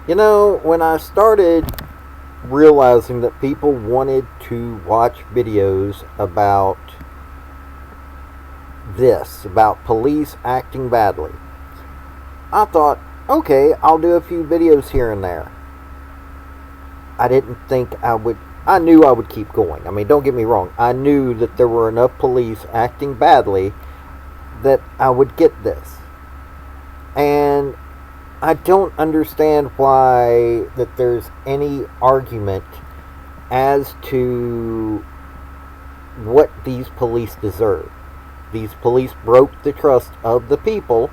You know, when I started realizing that people wanted to watch videos about this, about police acting badly, I thought, okay, I'll do a few videos here and there. I didn't think I knew I would keep going. I mean, don't get me wrong. I knew that there were enough police acting badly that I would get this. And I don't understand why that there's any argument as to what these police deserve. These police broke the trust of the people,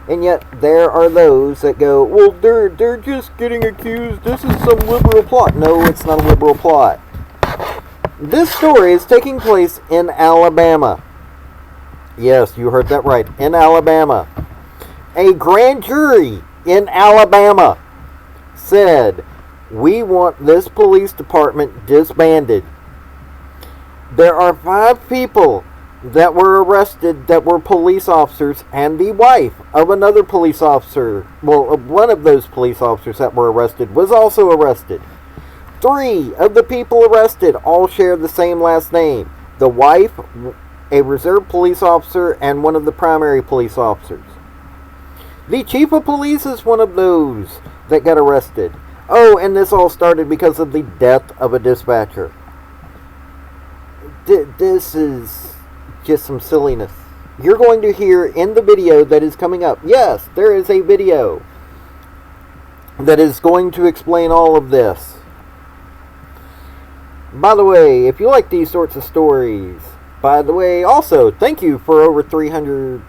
and yet there are those that go, well, they're just getting accused. This is some liberal plot. No, it's not a liberal plot. This story is taking place in Alabama. Yes, you heard that right. In Alabama. A grand jury in Alabama said, we want this police department disbanded. There are 5 people that were arrested that were police officers, and the wife of another police officer, well, one of those police officers that were arrested was also arrested. 3 of the people arrested all share the same last name. The wife, a reserve police officer, and one of the primary police officers. The chief of police is one of those that got arrested. Oh, and this all started because of the death of a dispatcher. This is just some silliness. You're going to hear in the video that is coming up. Yes, there is a video that is going to explain all of this. By the way, if you like these sorts of stories, by the way, also, thank you for over 300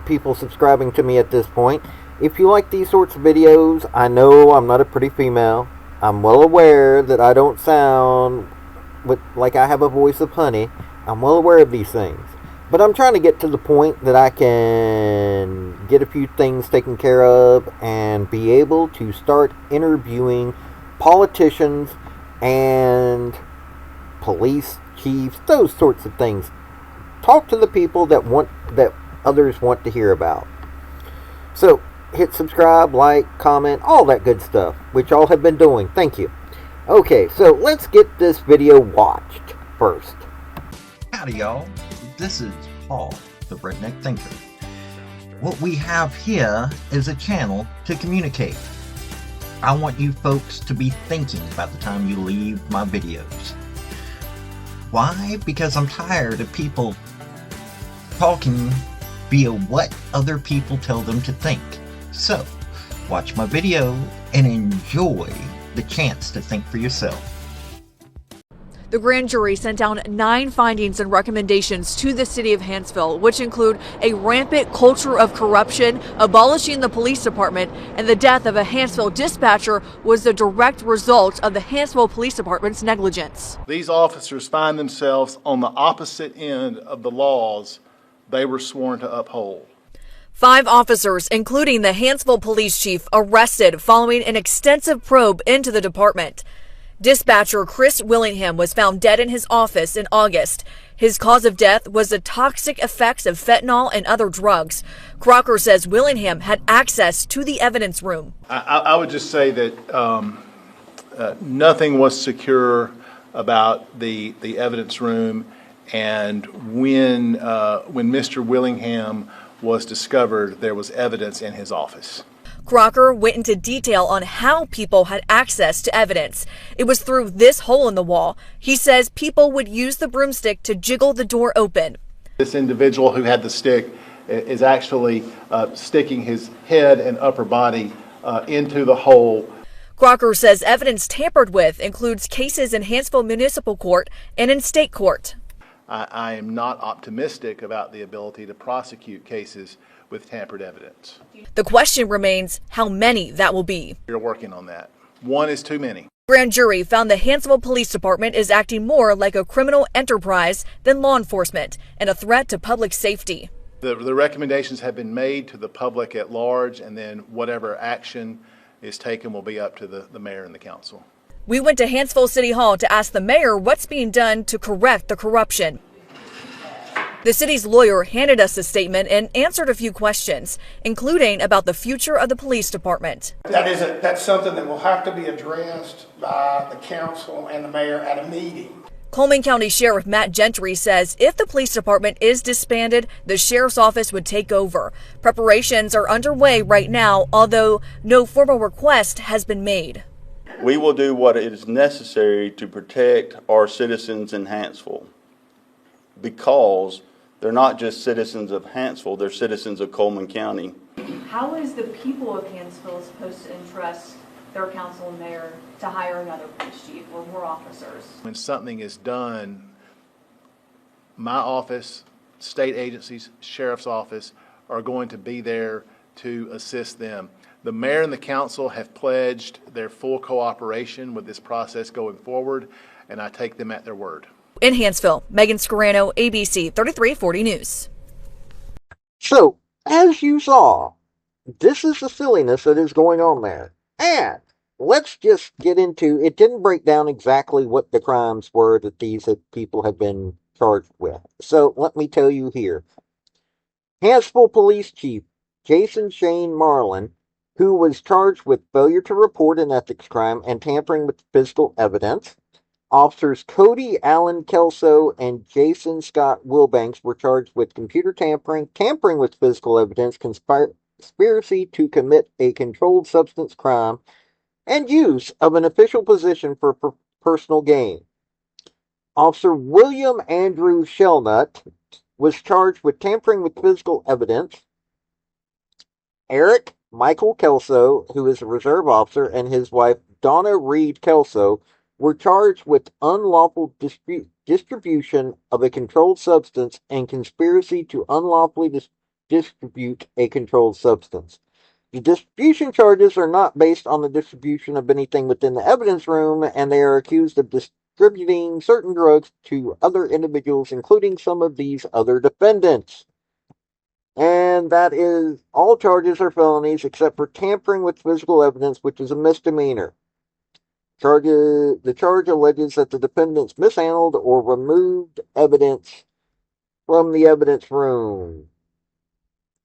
people subscribing to me at this point. If you like these sorts of videos, I know I'm not a pretty female. I'm well aware that I don't sound like I have a voice of honey. I'm well aware of these things. But I'm trying to get to the point that I can get a few things taken care of and be able to start interviewing politicians and police chiefs, those sorts of things. Talk to the people that others want to hear about. So, hit subscribe, like, comment, all that good stuff, which y'all have been doing. Thank you. Okay, so let's get this video watched first. Howdy, y'all. This is Paul, the Redneck Thinker. What we have here is a channel to communicate. I want you folks to be thinking about the time you leave my videos. Why? Because I'm tired of people talking via what other people tell them to think. So, watch my video and enjoy the chance to think for yourself. The grand jury sent down 9 findings and recommendations to the city of Hanceville, which include a rampant culture of corruption, abolishing the police department, and the death of a Hanceville dispatcher was the direct result of the Hanceville Police Department's negligence. These officers find themselves on the opposite end of the laws they were sworn to uphold. 5 officers, including the Hanceville police chief, arrested following an extensive probe into the department. Dispatcher Chris Willingham was found dead in his office in August. His cause of death was the toxic effects of fentanyl and other drugs. Crocker says Willingham had access to the evidence room. I would just say that nothing was secure about the evidence room, and when Mr. Willingham was discovered, there was evidence in his office. Crocker went into detail on how people had access to evidence. It was through this hole in the wall. He says people would use the broomstick to jiggle the door open. This individual who had the stick is actually sticking his head and upper body into the hole. Crocker says evidence tampered with includes cases in Hanceville Municipal Court and in state court. I am not optimistic about the ability to prosecute cases with tampered evidence. The question remains how many that will be. We're working on that. 1 is too many. Grand jury found the Hanceville Police Department is acting more like a criminal enterprise than law enforcement and a threat to public safety. The recommendations have been made to the public at large, and then whatever action is taken will be up to the mayor and the council. We went to Hanceville City Hall to ask the mayor what's being done to correct the corruption. The city's lawyer handed us a statement and answered a few questions, including about the future of the police department. That's something that will have to be addressed by the council and the mayor at a meeting. Coleman County Sheriff Matt Gentry says if the police department is disbanded, the sheriff's office would take over. Preparations are underway right now, although no formal request has been made. We will do what is necessary to protect our citizens in Hanceville, because they're not just citizens of Hanceville, they're citizens of Coleman County. How is the people of Hanceville supposed to entrust their council and mayor to hire another police chief or more officers? When something is done, my office, state agencies, sheriff's office are going to be there to assist them. The mayor and the council have pledged their full cooperation with this process going forward, and I take them at their word. In Hanceville, Megan Scarano, ABC 3340 News. So, as you saw, this is the silliness that is going on there. And let's just get into, it didn't break down exactly what the crimes were that these people have been charged with. So, let me tell you here. Hanceville Police Chief Jason Shane Marlin, who was charged with failure to report an ethics crime and tampering with physical evidence. Officers Cody Allen Kelso and Jason Scott Wilbanks were charged with computer tampering, tampering with physical evidence, conspiracy to commit a controlled substance crime, and use of an official position for personal gain. Officer William Andrew Shellnut was charged with tampering with physical evidence. Eric Michael Kelso, who is a reserve officer, and his wife Donna Reed Kelso were charged with unlawful distribution of a controlled substance and conspiracy to unlawfully distribute a controlled substance. The distribution charges are not based on the distribution of anything within the evidence room, and they are accused of distributing certain drugs to other individuals, including some of these other defendants. And that is, all charges are felonies except for tampering with physical evidence, which is a misdemeanor. The charge alleges that the defendants mishandled or removed evidence from the evidence room.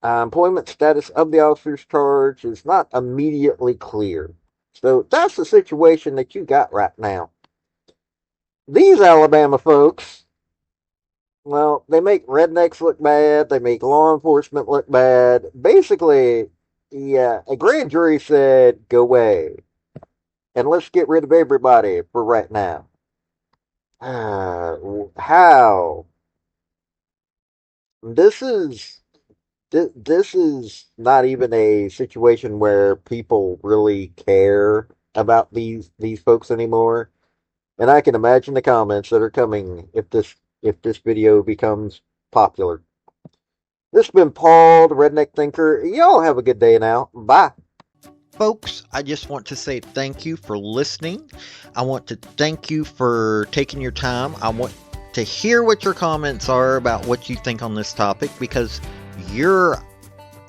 Employment status of the officer's charge is not immediately clear. So that's the situation that you got right now. These Alabama folks, well, they make rednecks look bad. They make law enforcement look bad. Basically, yeah, a grand jury said, go away. And let's get rid of everybody for right now. How? This is not even a situation where people really care about these folks anymore. And I can imagine the comments that are coming if this video becomes popular. This has been Paul, the Redneck Thinker. Y'all have a good day now. Bye. Folks, I just want to say thank you for listening. I want to thank you for taking your time. I want to hear what your comments are about what you think on this topic, because your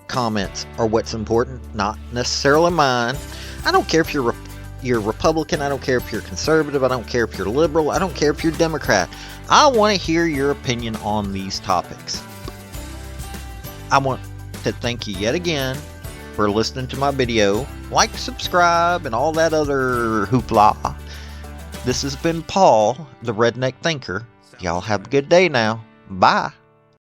comments are what's important, not necessarily mine. I don't care if you're Republican. I don't care if you're conservative. I don't care if you're liberal. I don't care if you're Democrat. I want to hear your opinion on these topics. I want to thank you yet again for listening to my video. Like, subscribe, and all that other hoopla. This has been Paul, the Redneck Thinker. Y'all have a good day now. Bye.